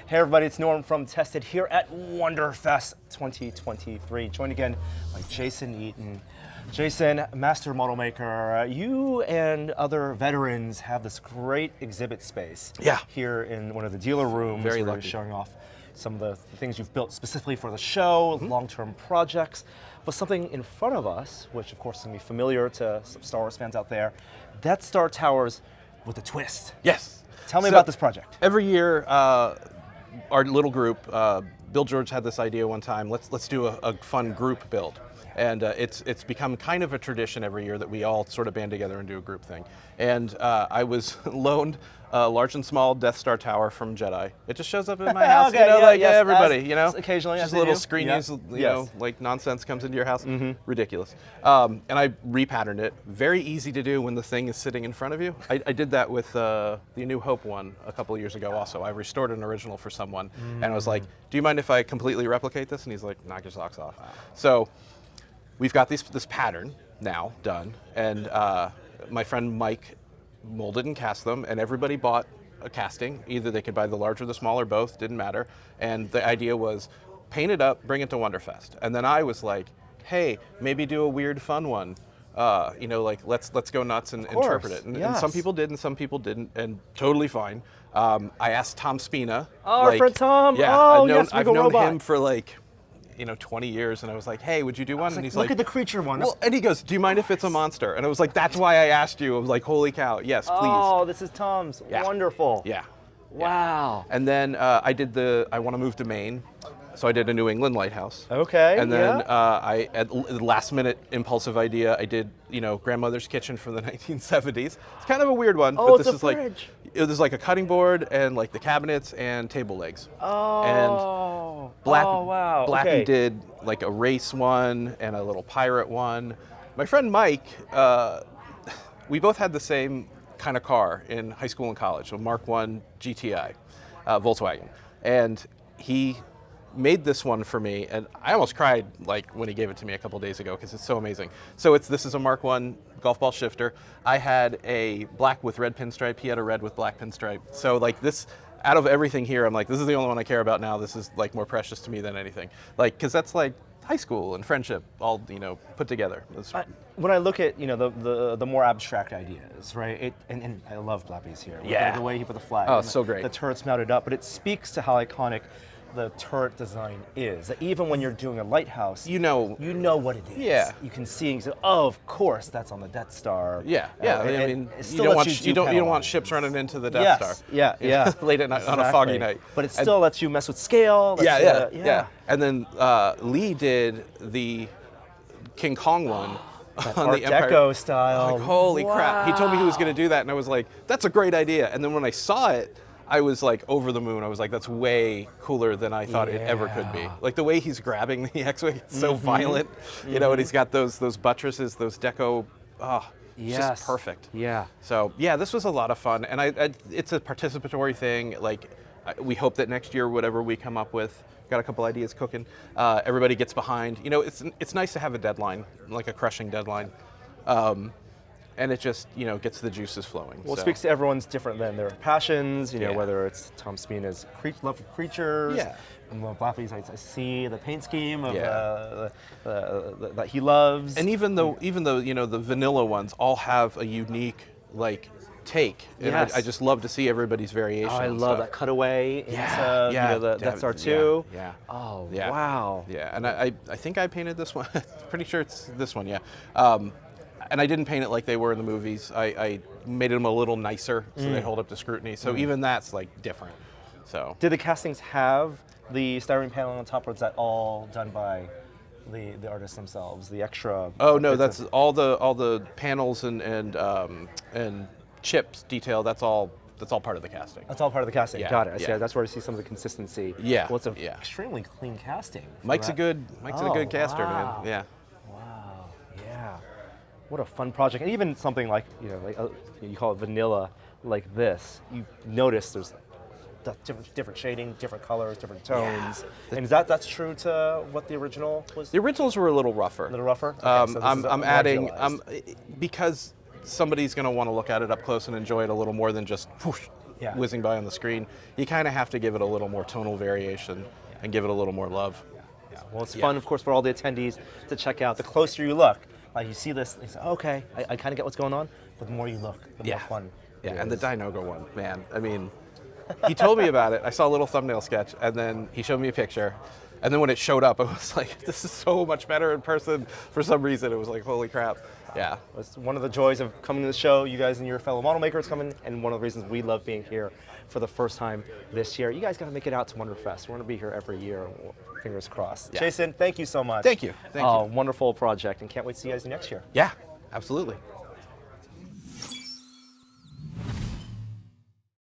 Hey everybody, it's Norm from Tested here at WonderFest 2023. Joined again by Jason Eaton. Jason, master model maker, you and other veterans have this great exhibit space here in one of the dealer rooms. Very where lucky. you're showing off some of the things you've built specifically for the show, long-term projects. But something in front of us, which of course is going to be familiar to some Star Wars fans out there, Death Star Towers with a twist. Yes. Tell me about this project. Every year, our little group, Bill George had this idea one time. Let's do a fun group build, and it's become kind of a tradition every year that we all sort of band together and do a group thing. And I was loaned a large and small Death Star tower from Jedi. It just shows up in my house, Okay, everybody, occasionally, just as a they little do. screen Yeah. use, you know, like nonsense comes into your house. Ridiculous. And I repatterned it. Very easy to do when the thing is sitting in front of you. I did that with the New Hope one a couple of years ago also. I restored an original for someone, and I was like, do you mind if I completely replicate this? And he's like, knock your socks off. So we've got this pattern now done, and my friend Mike molded and cast them, and everybody bought a casting. Either they could buy the large or the small or both, didn't matter. And the idea was paint it up, bring it to WonderFest. And then I was like, hey, maybe do a weird fun one. You know, like let's go nuts and interpret it. And some people did and some people didn't, and totally fine. I asked Tom Spina. Oh, our friend Tom. Yeah, Oh, I've known him for like 20 years, and I was like, hey, would you do one? And he's look like, at the creature one. well, and he goes, do you mind if it's a monster? And I was like, that's why I asked you. I was like, holy cow, yes, please. Oh, this is Tom's. Yeah. Wonderful. Yeah. Wow. And then I did I want to move to Maine, so I did a New England lighthouse. Okay. And then I, at the last minute impulsive idea, I did, grandmother's kitchen from the 1970s. It's kind of a weird one, Oh, but it's this a is like, fridge. it was like a cutting board and like the cabinets and table legs. Oh. And Oh, wow. Blackie Okay. did like a race one and a little pirate one. My friend Mike, we both had the same kind of car in high school and college, a Mark I GTI, Volkswagen. And he made this one for me, and I almost cried like when he gave it to me a couple days ago because it's so amazing. So this is a Mark I golf ball shifter. I had a black with red pinstripe. He had a red with black pinstripe. So like this, out of everything here, I'm like, this is the only one I care about now. This is like more precious to me than anything. Like, because that's like high school and friendship all put together. When I look at the more abstract ideas, right? And I love Blappy's here. Look at the way he put the flag. Oh, and so great. The turret's mounted up, but it speaks to how iconic the turret design is. That even when you're doing a lighthouse, you know what it is. Yeah. You can see and you say, oh, of course, that's on the Death Star. Yeah. I mean, it you still don't lets want you don't want ships running into the Death Star. Yeah. Late at night on a foggy night. But it still lets you mess with scale. Yeah. And then Lee did the King Kong one. That on Art the Empire Deco style. Like, holy crap. He told me he was going to do that, and I was like, that's a great idea. And then when I saw it, I was like over the moon. I was like, that's way cooler than I thought it ever could be. Like the way he's grabbing the X-Wing, it's so violent, and he's got those buttresses, those deco, it's just perfect. Yeah. So yeah, this was a lot of fun, and it's a participatory thing. Like we hope that next year, whatever we come up with, got a couple ideas cooking, everybody gets behind. It's nice to have a deadline, like a crushing deadline. And it just, gets the juices flowing. Well, it speaks to everyone's different than their passions, whether it's Tom Spina's love of creatures, and Blappy's, I see the paint scheme of that he loves. And even though the vanilla ones all have a unique take, and I just love to see everybody's variation. Oh, I love that cutaway into the Death Star 2. Yeah. Oh, yeah. wow. Yeah, and I think I painted this one. Pretty sure it's this one, yeah. And I didn't paint it like they were in the movies. I made them a little nicer so they hold up to scrutiny. So even that's different. So did the castings have the styrene panel on top, or is that all done by the artists themselves? The extra. Oh no, that's all the panels and chips detail. That's all part of the casting. That's all part of the casting. Yeah, Got it. yeah. That's where I see some of the consistency. Yeah. Well, it's an extremely clean casting. Mike's a good caster, wow. man. Yeah. Wow. Yeah. What a fun project. And even something like, you call it vanilla like this, you notice there's different shading, different colors, different tones. Yeah. And that's true to what the original was? The originals were a little rougher. A little rougher? Okay, so I'm adding, because somebody's going to want to look at it up close and enjoy it a little more than just whoosh, Yeah. whizzing by on the screen. You kind of have to give it a little more tonal variation and give it a little more love. Yeah. Well, it's fun, of course, for all the attendees to check out. The closer you look, like you see this, you say, okay, I kind of get what's going on, but the more you look, the more fun. Yeah, it and the is. Dinogo one, man. I mean, he told me about it. I saw a little thumbnail sketch, and then he showed me a picture. And then when it showed up, I was like, this is so much better in person. For some reason, it was like, holy crap. Yeah. It's one of the joys of coming to the show, you guys and your fellow model makers coming, and one of the reasons we love being here for the first time this year. You guys got to make it out to WonderFest. We're going to be here every year, fingers crossed. Yeah. Jason, thank you so much. Thank you. Thank you. Wonderful project, and can't wait to see you guys next year. Yeah, absolutely.